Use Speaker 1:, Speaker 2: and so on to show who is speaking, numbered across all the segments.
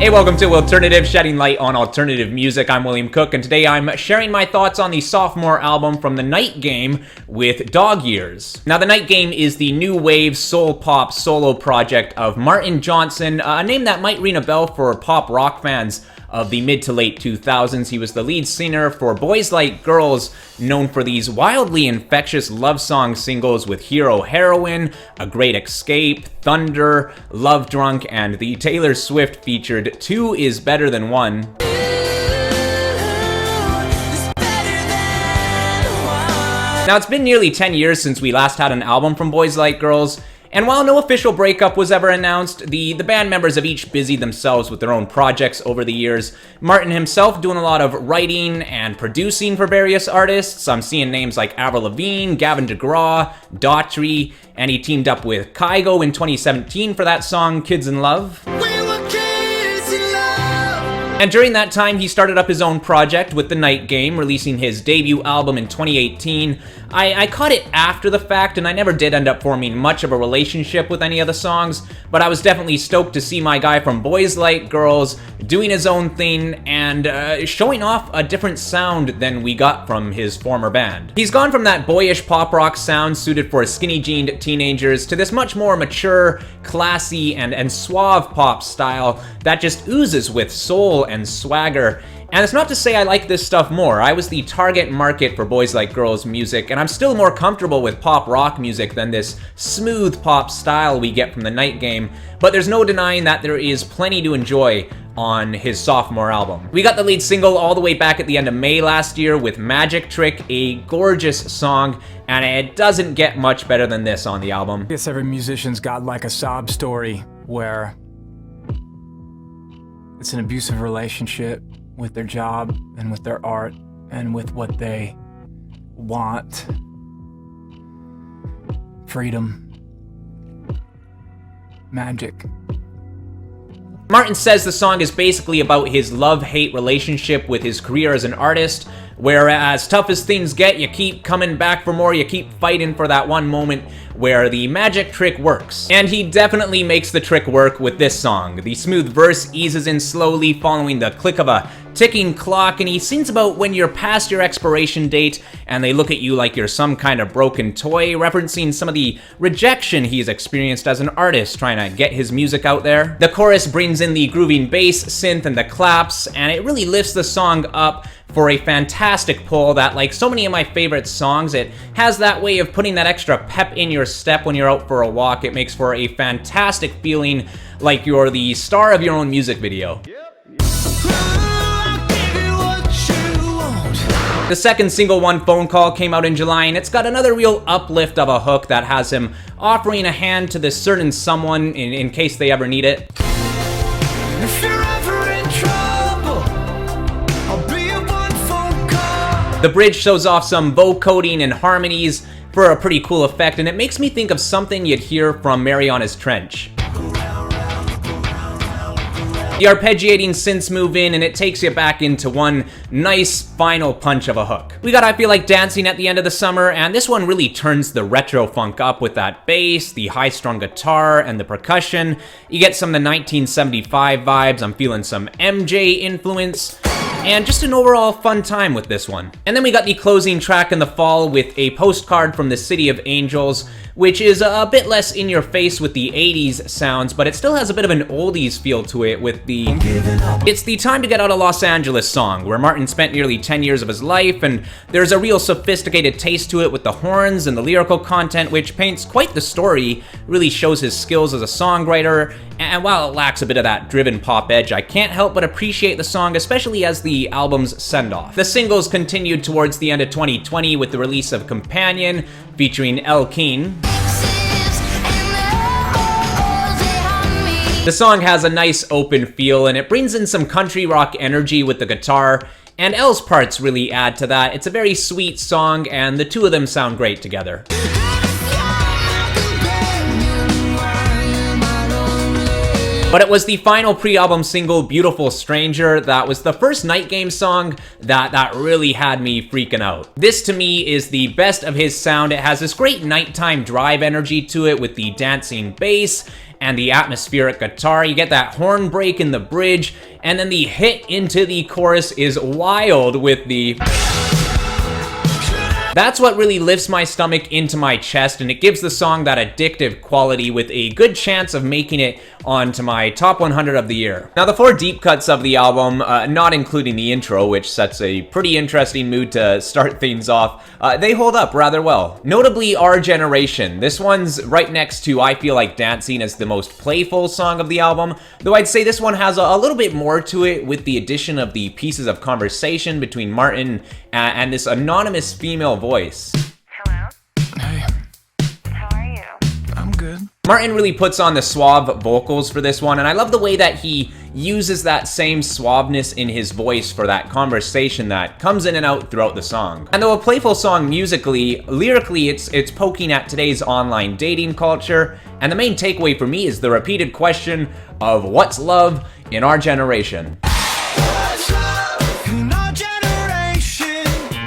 Speaker 1: Hey, welcome to Alternative, shedding light on alternative music. I'm William Cook, and today I'm sharing my thoughts on the sophomore album from The Night Game with Dog Years. Now, The Night Game is the new wave soul pop solo project of Martin Johnson, a name that might ring a bell for pop rock fans of the mid to late 2000s. He was the lead singer for Boys Like Girls, known for these wildly infectious love song singles with Hero Heroine, A Great Escape, Thunder, Love Drunk, and the Taylor Swift featured Two Is Better Than One. Now, it's been nearly 10 years since we last had an album from Boys Like Girls, and while no official breakup was ever announced, the band members have each busied themselves with their own projects over the years. Martin himself doing a lot of writing and producing for various artists. I'm seeing names like Avril Lavigne, Gavin DeGraw, Daughtry, and he teamed up with Kygo in 2017 for that song Kids in Love. And during that time, he started up his own project with The Night Game, releasing his debut album in 2018. I caught it after the fact, and I never did end up forming much of a relationship with any of the songs, but I was definitely stoked to see my guy from Boys Like Girls doing his own thing and showing off a different sound than we got from his former band. He's gone from that boyish pop rock sound suited for skinny-jeaned teenagers to this much more mature, classy, and suave pop style that just oozes with soul and swagger. And it's not to say I like this stuff more. I was the target market for Boys Like Girls music, and I'm still more comfortable with pop rock music than this smooth pop style we get from The Night Game, but there's no denying that there is plenty to enjoy on his sophomore album. We got the lead single all the way back at the end of May last year with Magic Trick, a gorgeous song, and it doesn't get much better than this on the album.
Speaker 2: I guess every musician's got like a sob story where it's an abusive relationship with their job and with their art and with what they want. Freedom. Magic.
Speaker 1: Martin says the song is basically about his love-hate relationship with his career as an artist, where as tough as things get, you keep coming back for more, you keep fighting for that one moment where the magic trick works. And he definitely makes the trick work with this song. The smooth verse eases in slowly following the click of a ticking clock, and he sings about when you're past your expiration date and they look at you like you're some kind of broken toy, referencing some of the rejection he's experienced as an artist trying to get his music out there. The chorus brings in the grooving bass, synth, and the claps, and it really lifts the song up for a fantastic pull that, like so many of my favorite songs, it has that way of putting that extra pep in your step when you're out for a walk. It makes for a fantastic feeling like you're the star of your own music video. The second single, One Phone Call, came out in July, and it's got another real uplift of a hook that has him offering a hand to this certain someone in case they ever need it.
Speaker 3: If you're ever in trouble, I'll be a one phone call.
Speaker 1: The bridge shows off some vocoding and harmonies for a pretty cool effect, and it makes me think of something you'd hear from Mariana's Trench. The arpeggiating synths move in, and it takes you back into one nice final punch of a hook. We got I Feel Like Dancing at the end of the summer, and this one really turns the retro funk up with that bass, the high-strung guitar, and the percussion. You get some of the 1975 vibes. I'm feeling some MJ influence, and just an overall fun time with this one. And then we got the closing track in the fall with A Postcard from the City of Angels, which is a bit less in your face with the 80s sounds, but it still has a bit of an oldies feel to it with the It's the Time to Get Out of Los Angeles song, where Martin spent nearly 10 years of his life, and there's a real sophisticated taste to it with the horns and the lyrical content, which paints quite the story, really shows his skills as a songwriter, and while it lacks a bit of that driven pop edge, I can't help but appreciate the song, especially as the album's send-off. The singles continued towards the end of 2020 with the release of Companion, featuring Elle Keen. The song has a nice open feel, and it brings in some country rock energy with the guitar, and Elle's parts really add to that. It's a very sweet song, and the two of them sound great together. But it was the final pre-album single, Beautiful Stranger, that was the first Night Game song that really had me freaking out. This to me is the best of his sound. It has this great nighttime drive energy to it with the dancing bass and the atmospheric guitar. You get that horn break in the bridge, and then the hit into the chorus is wild with the... That's what really lifts my stomach into my chest, and it gives the song that addictive quality with a good chance of making it onto my top 100 of the year. Now, the 4 deep cuts of the album, not including the intro, which sets a pretty interesting mood to start things off, they hold up rather well. Notably, Our Generation. This one's right next to I Feel Like Dancing as the most playful song of the album, though I'd say this one has a little bit more to it with the addition of the pieces of conversation between Martin and this anonymous female voice.
Speaker 4: Hello?
Speaker 2: Hey,
Speaker 4: How are you?
Speaker 2: I'm good.
Speaker 1: Martin really puts on the suave vocals for this one, and I love the way that he uses that same suaveness in his voice for that conversation that comes in and out throughout the song. And though a playful song musically, lyrically it's poking at today's online dating culture, and the main takeaway for me is the repeated question of what's love in our generation.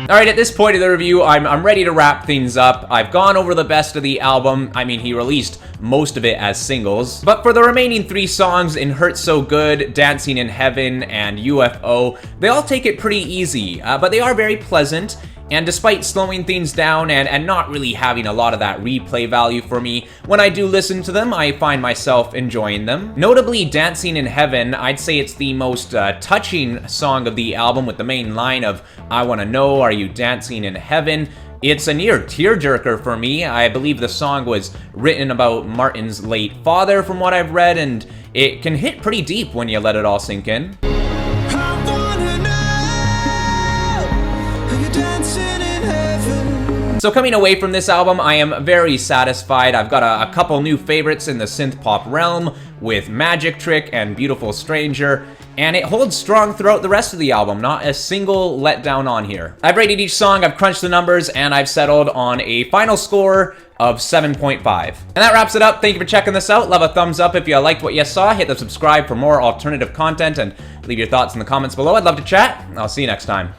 Speaker 1: Alright, at this point of the review, I'm ready to wrap things up. I've gone over the best of the album. I mean, he released most of it as singles. But for the remaining 3 songs, in Hurt So Good, Dancing in Heaven, and UFO, they all take it pretty easy, but they are very pleasant. And despite slowing things down and not really having a lot of that replay value for me, when I do listen to them, I find myself enjoying them. Notably, Dancing in Heaven, I'd say it's the most touching song of the album, with the main line of, I wanna know, are you dancing in heaven? It's a near tearjerker for me. I believe the song was written about Martin's late father, from what I've read, and it can hit pretty deep when you let it all sink in. So coming away from this album, I am very satisfied. I've got a couple new favorites in the synth-pop realm with Magic Trick and Beautiful Stranger, and it holds strong throughout the rest of the album, not a single letdown on here. I've rated each song, I've crunched the numbers, and I've settled on a final score of 7.5. And that wraps it up. Thank you for checking this out. Love a thumbs up if you liked what you saw. Hit the subscribe for more alternative content, and leave your thoughts in the comments below. I'd love to chat. I'll see you next time.